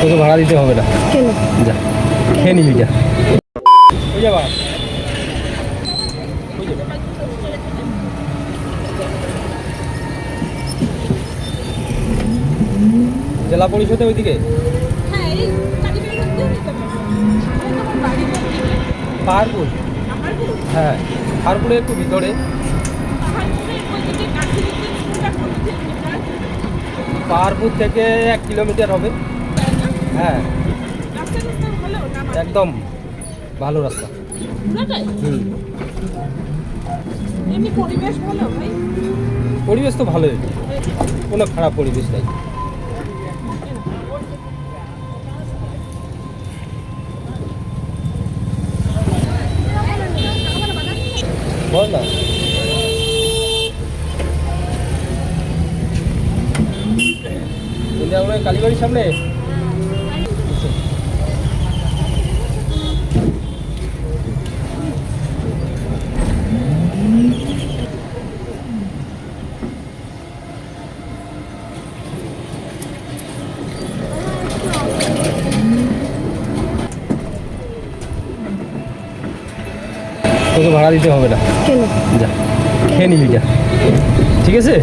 তোকে ভাড়া দিতে হবে না। কেন? যা খেয়ে নিবি যা। ওই যাবা জেলা পরিষদে ওইদিকে পাহাড়পুর। হ্যাঁ পাহাড়পুরে একটু ভিতরে। পাহাড়পুর থেকে 1 কিলোমিটার হবে। হ্যাঁ একদম ভালো রাস্তা। পরিবেশ তো ভালোই, কোনো খারাপ পরিবেশ নেই। বল না আমরা কালীবাড়ির সামনে। তোকে ভাড়া দিতে হবে না। কেন? যা খেয়ে নিবি যা, ঠিক আছে।